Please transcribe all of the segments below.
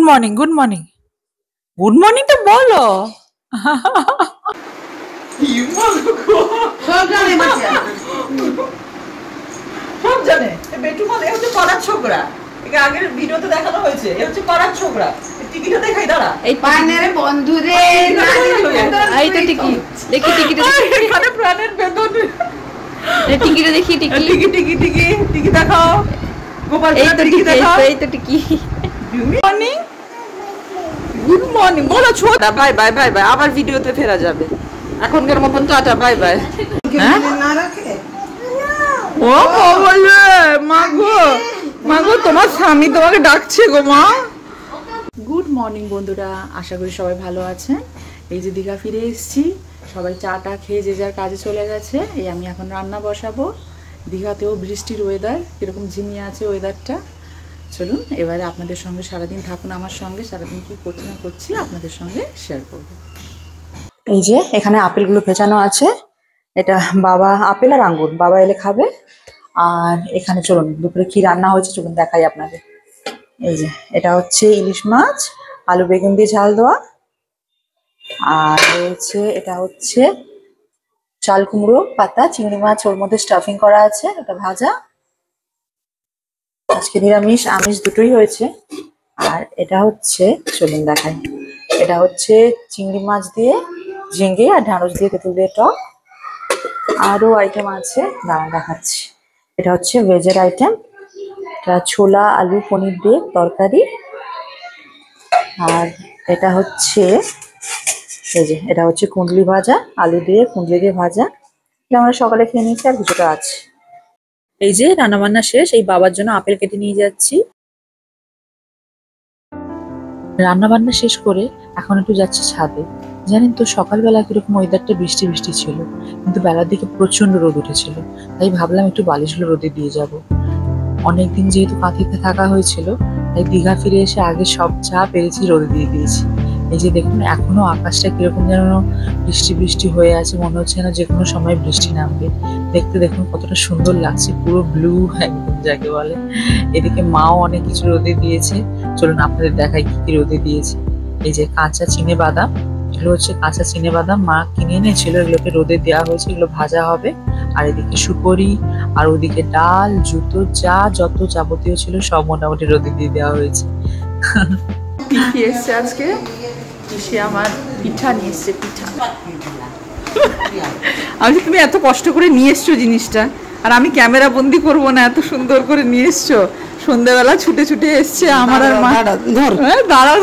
Morning good morning good morning তো বলো। সব জানে বেটু মানে হচ্ছে পাড়ার ছোকরা। একে আগের ভিডিওতে দেখানো হয়েছে, এ হচ্ছে পাড়ার ছোকরা। টিকিটও দেখাই দাঁড়া। এই পানের বন্ধুরে এই তো টিকিট দেখি, টিকিট এখানে প্রাণের বেদন। এই টিকিট দেখি, টিকিট টিকিট দেখাও। গোপাল এই তো টিকিট, এই তো ticket. Good morning good morning বলো ছোটা। বাই বাই বাই বাই, আবার ভিডিওতে ফেরা যাবে। এখনকার মতন টাটা বাই বাই। হ্যাঁ না রাখে ও বলে মা গো তোমার স্বামী তোমাকে ডাকছে গো মা। গুড মর্নিং বন্ধুরা, আশা করি সবাই ভালো আছেন। এই যে দীঘা ফিরে এসেছি, সবাই চাটা খেয়ে যে যার কাজে চলে গেছে। এই আমি এখন রান্না বসাবো। দীঘাতেও বৃষ্টির ওয়েদার, কীরকম ঝিমিয়ে আছে ওয়েদারটা। চলুন এবারে আপনাদের সঙ্গে সারাদিন থাকুন আমার সঙ্গে, সারাদিন কী করছি না করছি আপনাদের সঙ্গে শেয়ার করব। এই যে এখানে আপেলগুলো ভেজানো আছে, এটা বাবা আপেল আর আঙ্গুর বাবা এলে খাবে। আর এখানে চলুন দুপুরে কি রান্না হয়েছে চলুন দেখাই আপনাদের। এই যে এটা হচ্ছে ইলিশ মাছ আলু বেগুন দিয়ে ঝাল দেওয়া, আর রয়েছে এটা হচ্ছে চাল কুমড়ো পাতা চিংড়ি মাছ, ওর মধ্যে স্টাফিং করা আছে, এটা ভাজা। আজকে নিরামিষ আমিষ দুটোই হয়েছে। আর এটা হচ্ছে চলুন দেখাই, এটা হচ্ছে চিংড়ি মাছ দিয়ে ঝিঙ্গে আর ঢ্যাঁড়স দিয়ে তেঁতুল দিয়ে টক। আরও আইটেম আছে দাঁড়া দেখাচ্ছি। এটা হচ্ছে ভেজের আইটেম, এটা ছোলা আলু পনির দিয়ে তরকারি। আর এটা হচ্ছে এই যে এটা হচ্ছে কুঁদলি ভাজা, আলু দিয়ে কুঁদলি দিয়ে ভাজা। এটা আমরা সকালে খেয়ে নিয়েছি, আর কিছুটা আছে। এই যে রান্নাবান্না শেষ, এই বাবার জন্য আপেল কেটে নিয়ে যাচ্ছি। রান্নাবান্না শেষ করে এখন একটু যাচ্ছি ছাদে। জানেন তো সকালবেলা কিরকম ওয়েদারটা বৃষ্টি বৃষ্টি ছিল, কিন্তু বেলার দিকে প্রচন্ড রোদ উঠেছিল। তাই ভাবলাম একটু বালিশগুলো রোদে দিয়ে যাব। অনেকদিন যেহেতু কাঁথিতে থাকা হয়েছিল, তাই দীঘা ফিরে এসে আগে সব চা পেরেছি রোদে দিয়ে দিয়েছি। এই যে দেখুন এখনো আকাশটা কিরকম যেন বৃষ্টি বৃষ্টি হয়ে আছে, মনে হচ্ছে না যে কোনো সময় বৃষ্টি নামবে। দেখতে দেখুন কতটা সুন্দর লাগছে, পুরো ব্লু একদম যাকে বলে। এদিকে মাও অনেক কিছু রোদে দিয়েছে, চলুন আপনাদের দেখাই কি কি রোদে দিয়েছে। এই যে কাঁচা চিনে বাদাম, এগুলো হচ্ছে কাঁচা চিনে বাদাম মা কিনে এনেছিল, এগুলোকে রোদে দেওয়া হয়েছে, এগুলো ভাজা হবে। আর এদিকে সুপরি, আর ওদিকে ডাল জুতো যা যত যাবতীয় ছিল সব মোটামুটি রোদে দিয়ে দেওয়া হয়েছে। পিঠি এসছে আজকে, পিসি আমার পিঠা নিয়ে এসছে, পিঠা। আমি তুমি এত কষ্ট করে নিয়ে এসছো জিনিসটা, আর আমি ক্যামেরা বন্দি করবো না, এত সুন্দর করে নিয়ে এসছো। সন্ধ্যাবেলা ছুটে ছুটে এসছে আমার আর মা। দাঁড়া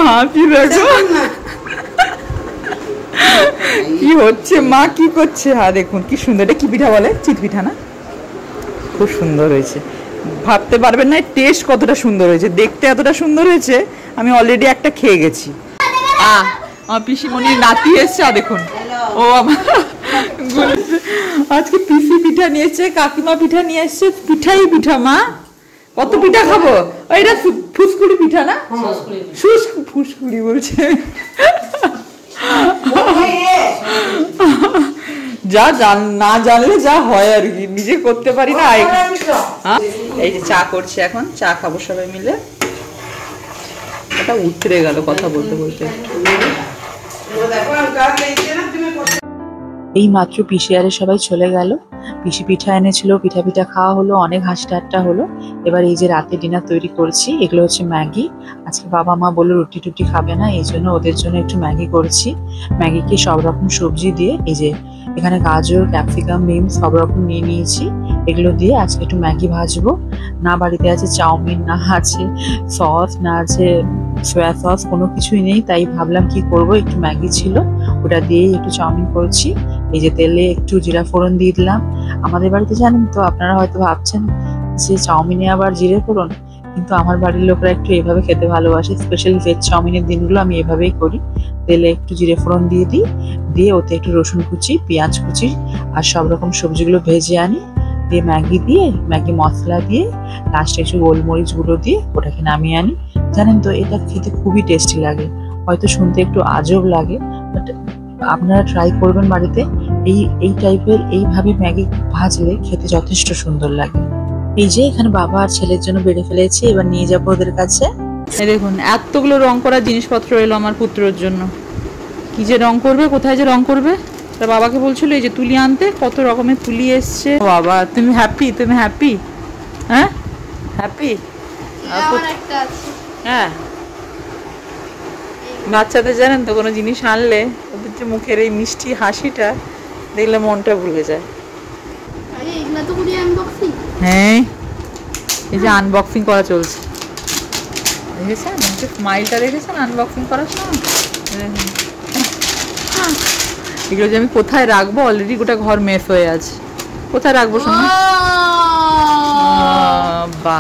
হাঁপি দেখো কি হচ্ছে, মা কি করছে। হ্যাঁ দেখুন কি সুন্দর, এটা কি পিঠা বলে? চিত পিঠা না? খুব সুন্দর হয়েছে, ভাবতে পারবেন না টেস্ট কতটা সুন্দর হয়েছে, দেখতে এতটা সুন্দর হয়েছে। আমি অলরেডি একটা খেয়ে গেছি। আমার পিসিমণির নাতি এসছে, দেখুন ও আমার আজকে পিসি পিঠা নিয়েছে, কাকিমা পিঠা নিয়ে এসছে। পিঠাই পিঠা মা, কত পিঠা খাবো। এটা ফুসকুড়ি পিঠা না? ফুসকুড়ি বলছে। যা না জানলে যা হয় আর কি, নিজে করতে পারি না। এই যে চা করছে, এখন চা খাবো সবাই মিলে। এটা উতরে গেল কথা বলতে বলতে। এই মাত্র পিসি আরে সবাই চলে গেল, পিসি পিঠা এনেছিল, পিঠা খাওয়া হলো, অনেক হাসি ঠাট্টা হলো। এবার এই যে রাতে ডিনার তৈরি করছি, এগুলো হচ্ছে ম্যাগি। আজকে বাবা মা বললো রুটি টুটি খাবে না, এই জন্য ওদের জন্য একটু ম্যাগি করছি। ম্যাগিকে সব রকম সবজি দিয়ে, এই যে এখানে গাজর ক্যাপসিকাম বিন সব রকম নিয়ে নিয়েছি, এগুলো দিয়ে আজকে একটু ম্যাগি ভাজবো। না বাড়িতে আছে চাউমিন, না আছে সস, না আছে সয়া সস, কোনো কিছুই নেই। তাই ভাবলাম কি করব, একটু ম্যাগি ছিল ওটা দিয়েই একটু চাউমিন করছি। এই যে তেলে একটু জিরা ফোড়ন দিয়ে দিলাম। আমাদের বাড়িতে জানেন তো, আপনারা হয়তো ভাবছেন যে চাউমিনে আবার জিরে ফোড়ন, কিন্তু আমার বাড়ির লোকরা একটু এভাবে খেতে ভালোবাসে। স্পেশালি ভেজ চাউমিনের দিনগুলো আমি এভাবেই করি। তেলে একটু জিরে ফোড়ন দিয়ে দিই, দিয়ে ওতে একটু রসুন কুচি পেঁয়াজ কুচি আর সব রকম সবজিগুলো ভেজে আনি, দিয়ে ম্যাগি মশলা দিয়ে লাস্টে একটু গোলমরিচ গুঁড়ো দিয়ে ওটাকে নামিয়ে আনি। জানেন তো এটা খেতে খুবই টেস্টি লাগে, হয়তো শুনতে একটু আজব লাগে, বাট আপনারা ট্রাই করবেন বাড়িতে। এই টাইপের এইভাবে ম্যাগি ভাজলে খেতে যথেষ্ট সুন্দর লাগে। এই যে এখানে বাবা আর ছেলের জন্য বেড়ে ফেলেছি, এবার নিয়ে যাবো ওদের কাছে। এই দেখুন এতগুলো রং করার জিনিসপত্র এলো আমার পুত্রর জন্য। কি যে রং করবে, কোথায় যে রং করবে, তার বাবাকে বলছিল এই যে তুলি আনতে, কত রকমের তুলি এসছে। বাবা তুমি হ্যাপি, তুমি হ্যাপি? হ্যাঁ হ্যাপি? হ্যাঁ বাচ্চাদের জানেন তো কোনো জিনিস আনলে ওদের যে মুখের এই মিষ্টি হাসিটা দেখলে মনটা ভুলে যায়। হ্যাঁ এই যে আনবক্সিং করা চলছে, দেখেছেন স্মাইলটা, দেখেছেন আনবক্সিং করার সময়। এগুলো যে আমি কোথায় রাখবো, অলরেডি গোটা ঘর মেস হয়ে আছে, কোথায় রাখবো সময়। বাবা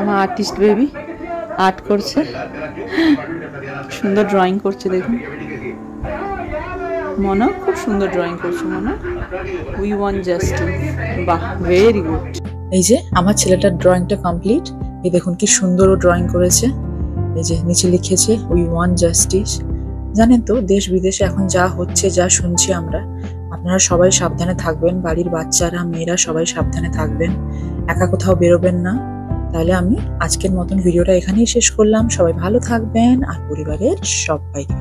আমার আর্টিস্ট বেবি আর্ট করছে, সুন্দর ড্রয়িং করছে দেখুন। মনে খুব সুন্দর ড্রয়িং করছে মনে। উই ওয়ান্ট জাস্টিস, বাহ ভেরি গুড। এই যে আমার ছেলেটার ড্রয়িংটা কমপ্লিট, এই দেখুন কি সুন্দর ও ড্রয়িং করেছে। এই যে নিচে লিখেছে উই ওয়ান্ট জাস্টিস। জানেন তো দেশ বিদেশে এখন যা হচ্ছে, যা শুনছি আমরা, আপনারা সবাই সাবধানে থাকবেন, বাড়ির বাচ্চারা মেয়েরা সবাই সাবধানে থাকবেন, একা কোথাও বেরোবেন না। তাহলে আমি আজকের মতন ভিডিওটা এখানেই শেষ করলাম। সবাই ভালো থাকবেন আর পরিবারের সবাইকে